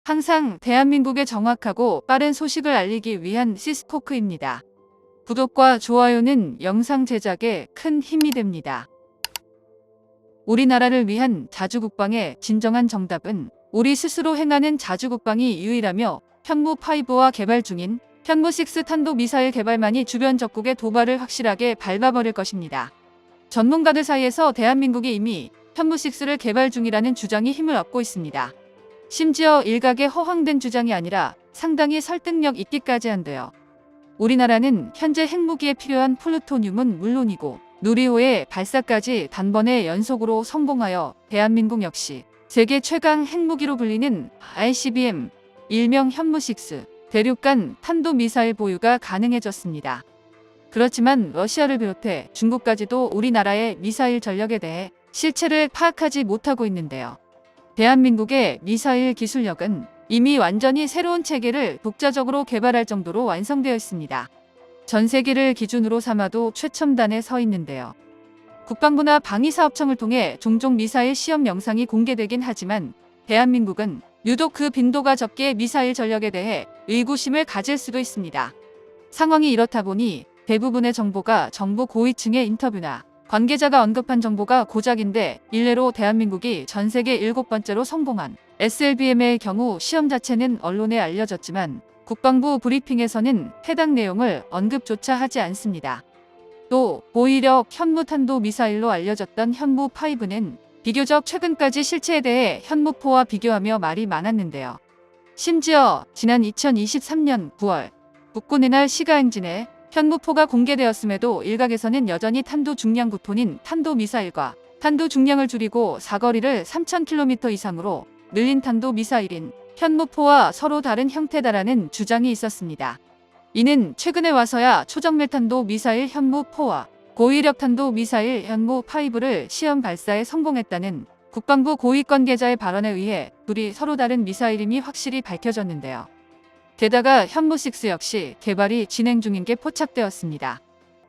항상 대한민국에 정확하고 빠른 소식을 알리기 위한 시스코크입니다. 구독과 좋아요는 영상 제작에 큰 힘이 됩니다. 우리나라를 위한 자주국방의 진정한 정답은 우리 스스로 행하는 자주국방이 유일하며 현무5와 개발 중인 현무6 탄도미사일 개발만이 주변 적국의 도발을 확실하게 밟아버릴 것입니다. 전문가들 사이에서 대한민국이 이미 현무6를 개발 중이라는 주장이 힘을 얻고 있습니다. 심지어 일각의 허황된 주장이 아니라 상당히 설득력 있기까지 한데요. 우리나라는 현재 핵무기에 필요한 플루토늄은 물론이고 누리호의 발사까지 단번에 연속으로 성공하여 대한민국 역시 세계 최강 핵무기로 불리는 ICBM, 일명 현무6 대륙간 탄도미사일 보유가 가능해졌습니다. 그렇지만 러시아를 비롯해 중국까지도 우리나라의 미사일 전력에 대해 실체를 파악하지 못하고 있는데요. 대한민국의 미사일 기술력은 이미 완전히 새로운 체계를 독자적으로 개발할 정도로 완성되어 있습니다. 전 세계를 기준으로 삼아도 최첨단에 서 있는데요. 국방부나 방위사업청을 통해 종종 미사일 시험 영상이 공개되긴 하지만 대한민국은 유독 그 빈도가 적기에 미사일 전력에 대해 의구심을 가질 수도 있습니다. 상황이 이렇다 보니 대부분의 정보가 정부 고위층의 인터뷰나 관계자가 언급한 정보가 고작인데 일례로 대한민국이 전 세계 7번째로 성공한 SLBM의 경우 시험 자체는 언론에 알려졌지만 국방부 브리핑에서는 해당 내용을 언급조차 하지 않습니다. 또 고위력 현무탄도 미사일로 알려졌던 현무5는 비교적 최근까지 실체에 대해 현무4와 비교하며 말이 많았는데요. 심지어 지난 2023년 9월 국군의 날 시가행진에 현무4가 공개되었음에도 일각에서는 여전히 탄도 중량 구톤인 탄도미사일과 탄도 중량을 줄이고 사거리를 3000km 이상으로 늘린 탄도미사일인 현무4와 서로 다른 형태다라는 주장이 있었습니다. 이는 최근에 와서야 초정밀 탄도미사일 현무4와 고위력 탄도미사일 현무5를 시험 발사에 성공했다는 국방부 고위 관계자의 발언에 의해 둘이 서로 다른 미사일임이 확실히 밝혀졌는데요. 게다가 현무6 역시 개발이 진행 중인 게 포착되었습니다.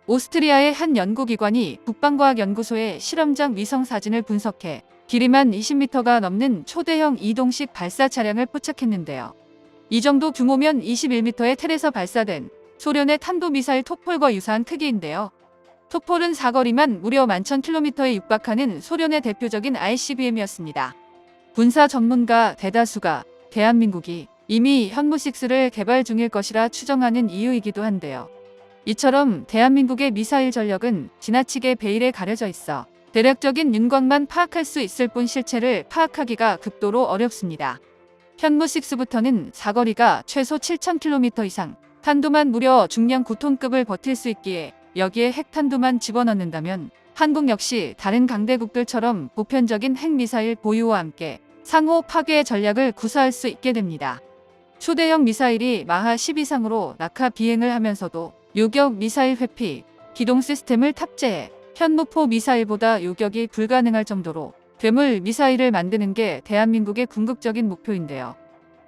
오스트리아의 한 연구기관이 국방과학연구소의 실험장 위성 사진을 분석해 길이만 20m가 넘는 초대형 이동식 발사 차량을 포착했는데요. 이 정도 규모면 21m의 텔에서 발사된 소련의 탄도미사일 토폴과 유사한 크기인데요. 토폴은 사거리만 무려 11,000km에 육박하는 소련의 대표적인 ICBM이었습니다. 군사 전문가 대다수가 대한민국이 이미 현무6를 개발 중일 것이라 추정하는 이유이기도 한데요. 이처럼 대한민국의 미사일 전력은 지나치게 베일에 가려져 있어 대략적인 윤곽만 파악할 수 있을 뿐 실체를 파악하기가 극도로 어렵습니다. 현무6부터는 사거리가 최소 7,000km 이상, 탄도만 무려 중량 9톤급을 버틸 수 있기에 여기에 핵탄두만 집어넣는다면 한국 역시 다른 강대국들처럼 보편적인 핵미사일 보유와 함께 상호 파괴 전략을 구사할 수 있게 됩니다. 초대형 미사일이 마하 10 이상으로 낙하 비행을 하면서도 요격 미사일 회피, 기동 시스템을 탑재해 현무4 미사일보다 요격이 불가능할 정도로 괴물 미사일을 만드는 게 대한민국의 궁극적인 목표인데요.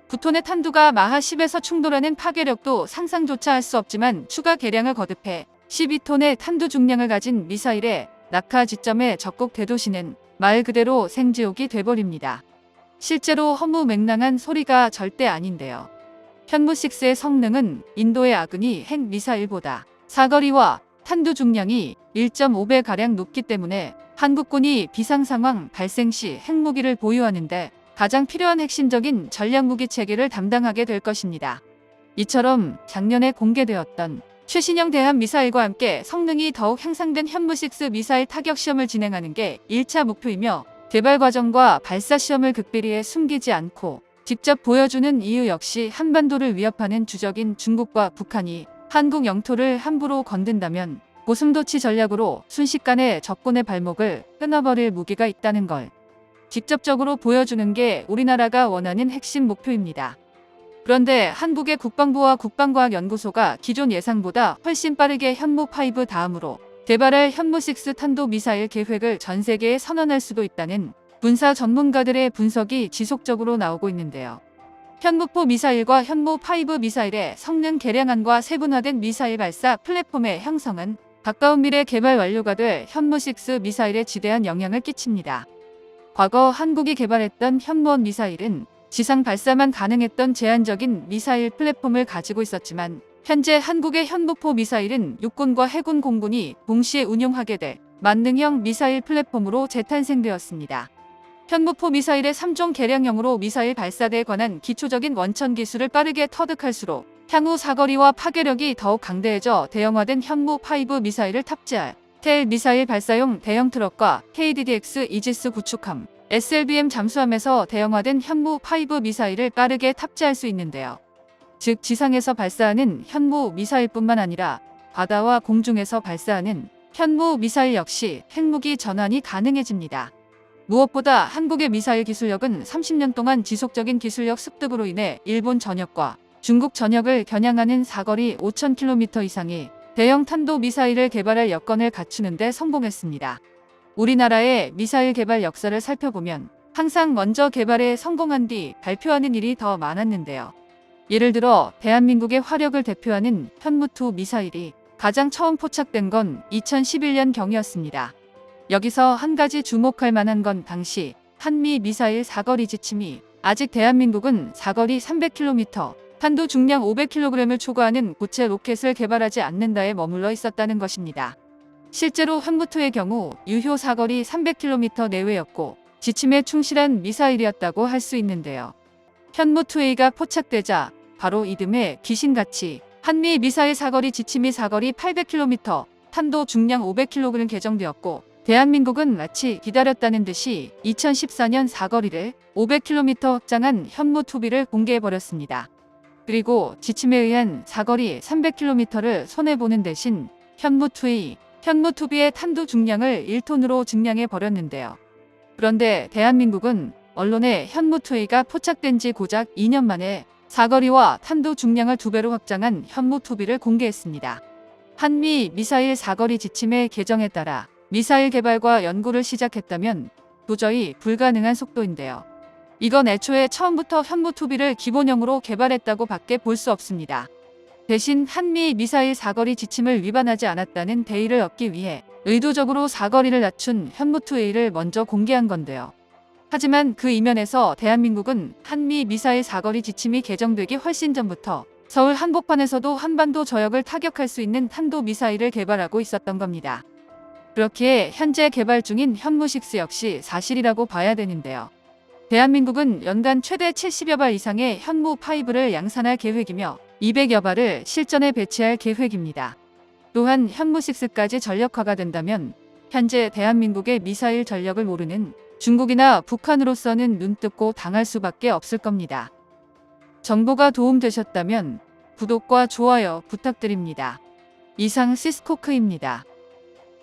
9톤의 탄두가 마하 10에서 충돌하는 파괴력도 상상조차 할 수 없지만 추가 개량을 거듭해 12톤의 탄두 중량을 가진 미사일의 낙하 지점에 적국 대도시는 말 그대로 생지옥이 돼버립니다. 실제로 허무맹랑한 소리가 절대 아닌데요. 현무6의 성능은 인도의 아그니 핵미사일보다 사거리와 탄두 중량이 1.5배가량 높기 때문에 한국군이 비상상황 발생 시 핵무기를 보유하는데 가장 필요한 핵심적인 전략무기 체계를 담당하게 될 것입니다. 이처럼 작년에 공개되었던 최신형 대한미사일과 함께 성능이 더욱 향상된 현무6 미사일 타격 시험을 진행하는 게 1차 목표이며 개발 과정과 발사 시험을 극비리에 숨기지 않고 직접 보여주는 이유 역시 한반도를 위협하는 주적인 중국과 북한이 한국 영토를 함부로 건든다면 고슴도치 전략으로 순식간에 적군의 발목을 끊어버릴 무기가 있다는 걸 직접적으로 보여주는 게 우리나라가 원하는 핵심 목표입니다. 그런데 한국의 국방부와 국방과학연구소가 기존 예상보다 훨씬 빠르게 현무5 다음으로 개발할 현무6 탄도미사일 계획을 전 세계에 선언할 수도 있다는 군사 전문가들의 분석이 지속적으로 나오고 있는데요. 현무4 미사일과 현무5 미사일의 성능 개량안과 세분화된 미사일 발사 플랫폼의 형성은 가까운 미래 개발 완료가 될 현무6 미사일에 지대한 영향을 끼칩니다. 과거 한국이 개발했던 현무1 미사일은 지상 발사만 가능했던 제한적인 미사일 플랫폼을 가지고 있었지만 현재 한국의 현무포 미사일은 육군과 해군 공군이 동시에 운용하게 될 만능형 미사일 플랫폼으로 재탄생되었습니다. 현무포 미사일의 3종 개량형으로 미사일 발사대에 관한 기초적인 원천 기술을 빠르게 터득할수록 향후 사거리와 파괴력이 더욱 강대해져 대형화된 현무5 미사일을 탑재할 텔 미사일 발사용 대형 트럭과 KDDX 이지스 구축함, SLBM 잠수함에서 대형화된 현무5 미사일을 빠르게 탑재할 수 있는데요. 즉 지상에서 발사하는 현무 미사일뿐만 아니라 바다와 공중에서 발사하는 현무 미사일 역시 핵무기 전환이 가능해집니다. 무엇보다 한국의 미사일 기술력은 30년 동안 지속적인 기술력 습득으로 인해 일본 전역과 중국 전역을 겨냥하는 사거리 5,000km 이상의 대형 탄도 미사일을 개발할 여건을 갖추는 데 성공했습니다. 우리나라의 미사일 개발 역사를 살펴보면 항상 먼저 개발에 성공한 뒤 발표하는 일이 더 많았는데요. 예를 들어 대한민국의 화력을 대표하는 현무2 미사일이 가장 처음 포착된 건 2011년 경이었습니다. 여기서 한 가지 주목할 만한 건 당시 한미 미사일 사거리 지침이 아직 대한민국은 사거리 300km, 탄도 중량 500kg을 초과하는 고체 로켓을 개발하지 않는다에 머물러 있었다는 것입니다. 실제로 현무2의 경우 유효 사거리 300km 내외였고 지침에 충실한 미사일이었다고 할 수 있는데요. 현무2A가 포착되자 바로 이듬해 귀신같이 한미 미사일 사거리 지침이 사거리 800km, 탄도 중량 500kg 개정되었고 대한민국은 마치 기다렸다는 듯이 2014년 사거리를 500km 확장한 현무2B를 공개해버렸습니다. 그리고 지침에 의한 사거리 300km를 손해보는 대신 현무2A, 현무2B의 탄도 중량을 1톤으로 증량해버렸는데요. 그런데 대한민국은 언론에 현무2A가 포착된 지 고작 2년 만에 사거리와 탄도 중량을 2배로 확장한 현무2B를 공개했습니다. 한미 미사일 사거리 지침의 개정에 따라 미사일 개발과 연구를 시작했다면 도저히 불가능한 속도인데요. 이건 애초에 처음부터 현무2B를 기본형으로 개발했다고 밖에 볼 수 없습니다. 대신 한미 미사일 사거리 지침을 위반하지 않았다는 대의를 얻기 위해 의도적으로 사거리를 낮춘 현무2A를 먼저 공개한 건데요. 하지만 그 이면에서 대한민국은 한미 미사일 사거리 지침이 개정되기 훨씬 전부터 서울 한복판에서도 한반도 저역을 타격할 수 있는 탄도 미사일을 개발하고 있었던 겁니다. 그렇기에 현재 개발 중인 현무6 역시 사실이라고 봐야 되는데요. 대한민국은 연간 최대 70여 발 이상의 현무5를 양산할 계획이며 200여 발을 실전에 배치할 계획입니다. 또한 현무6까지 전력화가 된다면 현재 대한민국의 미사일 전력을 모르는 중국이나 북한으로서는 눈뜨고 당할 수밖에 없을 겁니다. 정보가 도움되셨다면 구독과 좋아요 부탁드립니다. 이상 시스코크입니다.